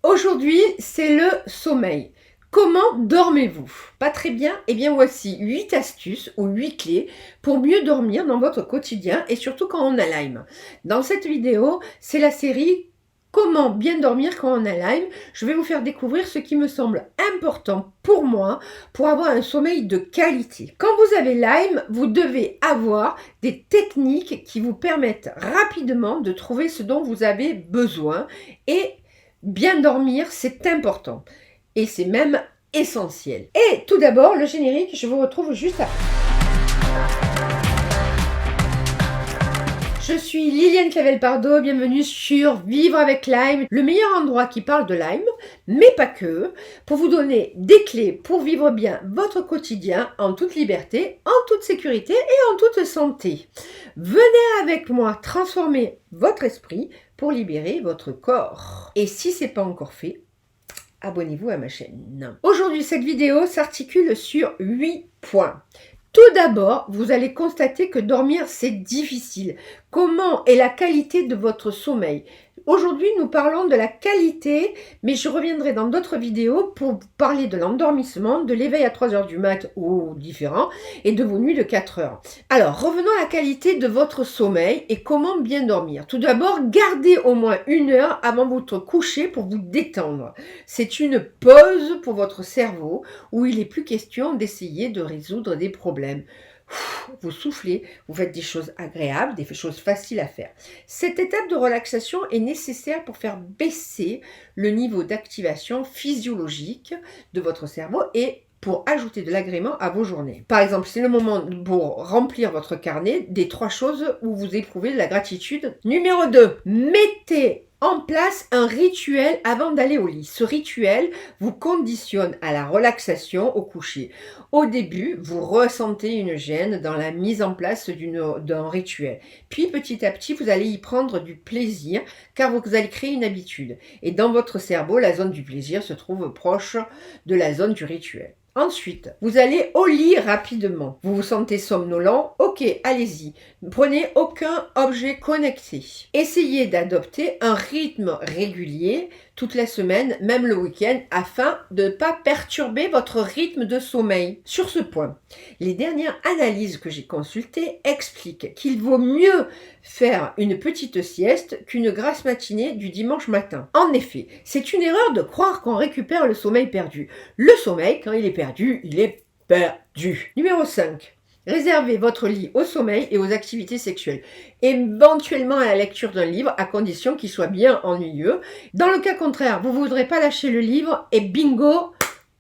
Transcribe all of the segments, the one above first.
Aujourd'hui, c'est le sommeil. Comment dormez-vous? Pas très bien? Eh bien voici 8 astuces ou 8 clés pour mieux dormir dans votre quotidien et surtout quand on a Lyme. Dans cette vidéo, c'est la série Comment bien dormir quand on a Lyme. Je vais vous faire découvrir ce qui me semble important pour moi pour avoir un sommeil de qualité. Quand vous avez Lyme, vous devez avoir des techniques qui vous permettent rapidement de trouver ce dont vous avez besoin et bien dormir, c'est important. Et c'est même essentiel. Et tout d'abord, le générique, je vous retrouve juste après. Je suis Liliane Clavel-Pardo, bienvenue sur Vivre avec Lyme, le meilleur endroit qui parle de Lyme, mais pas que, pour vous donner des clés pour vivre bien votre quotidien en toute liberté, en toute sécurité et en toute santé. Venez avec moi transformer votre esprit pour libérer votre corps. Et si ce n'est pas encore fait, abonnez-vous à ma chaîne. Aujourd'hui, cette vidéo s'articule sur 8 points. Tout d'abord, vous allez constater que dormir, c'est difficile. Comment est la qualité de votre sommeil? Aujourd'hui, nous parlons de la qualité, mais je reviendrai dans d'autres vidéos pour vous parler de l'endormissement, de l'éveil à 3 h du mat ou différent, et de vos nuits de 4 heures. Alors, revenons à la qualité de votre sommeil et comment bien dormir. Tout d'abord, gardez au moins 1 heure avant votre coucher pour vous détendre. C'est une pause pour votre cerveau où il n'est plus question d'essayer de résoudre des problèmes. Vous soufflez, vous faites des choses agréables, des choses faciles à faire. Cette étape de relaxation est nécessaire pour faire baisser le niveau d'activation physiologique de votre cerveau et pour ajouter de l'agrément à vos journées. Par exemple, c'est le moment pour remplir votre carnet des 3 choses où vous éprouvez de la gratitude. Numéro 2, mettez en place un rituel avant d'aller au lit. Ce rituel vous conditionne à la relaxation au coucher. Au début, vous ressentez une gêne dans la mise en place d'un rituel. Puis petit à petit, vous allez y prendre du plaisir car vous allez créer une habitude. Et dans votre cerveau, la zone du plaisir se trouve proche de la zone du rituel. Ensuite, vous allez au lit rapidement. Vous vous sentez somnolent? Ok, allez-y. Prenez aucun objet connecté. Essayez d'adopter un rythme régulier toute la semaine, même le week-end, afin de ne pas perturber votre rythme de sommeil. Sur ce point, les dernières analyses que j'ai consultées expliquent qu'il vaut mieux faire une petite sieste qu'une grasse matinée du dimanche matin. En effet, c'est une erreur de croire qu'on récupère le sommeil perdu. Le sommeil, quand il est perdu, il est perdu. Numéro 5. Réservez votre lit au sommeil et aux activités sexuelles, éventuellement à la lecture d'un livre, à condition qu'il soit bien ennuyeux. Dans le cas contraire, vous ne voudrez pas lâcher le livre et bingo,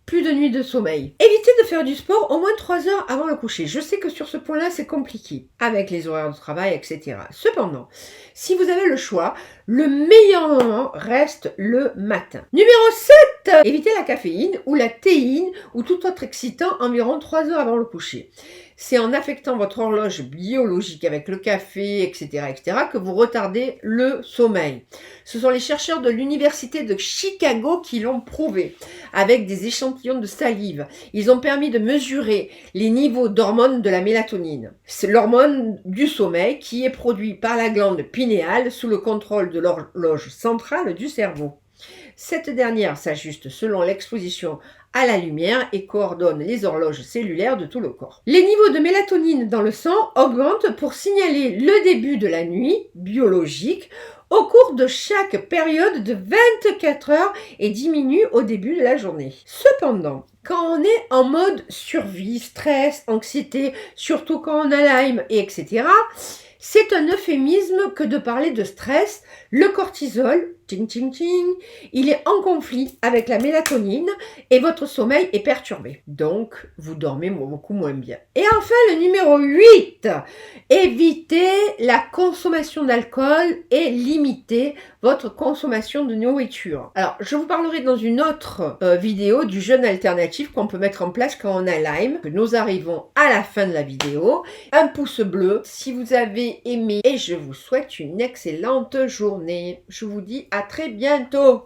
plus de nuit de sommeil. Évitez de faire du sport au moins 3 heures avant le coucher. Je sais que sur ce point-là, c'est compliqué, avec les horaires de travail, etc. Cependant, si vous avez le choix, le meilleur moment reste le matin. Numéro 7, évitez la caféine ou la théine ou tout autre excitant environ 3 heures avant le coucher. C'est en affectant votre horloge biologique avec le café, etc., que vous retardez le sommeil. Ce sont les chercheurs de l'université de Chicago qui l'ont prouvé, avec des échantillons de salive. Ils ont permis de mesurer les niveaux d'hormones de la mélatonine. C'est l'hormone du sommeil qui est produite par la glande pinéale sous le contrôle de l'horloge centrale du cerveau. Cette dernière s'ajuste selon l'exposition à la lumière et coordonne les horloges cellulaires de tout le corps. Les niveaux de mélatonine dans le sang augmentent pour signaler le début de la nuit biologique au cours de chaque période de 24 heures et diminuent au début de la journée. Cependant, quand on est en mode survie, stress, anxiété, surtout quand on a Lyme, etc., c'est un euphémisme que de parler de stress. Le cortisol, ting ting ting, il est en conflit avec la mélatonine et votre sommeil est perturbé. Donc, vous dormez beaucoup moins bien. Et enfin, le numéro 8, évitez la consommation d'alcool et limitez votre consommation de nourriture. Alors, je vous parlerai dans une autre vidéo du jeûne alternatif qu'on peut mettre en place quand on a Lyme, que nous arrivons à la fin de la vidéo. Un pouce bleu si vous avez aimé et je vous souhaite une excellente journée. Je vous dis à très bientôt.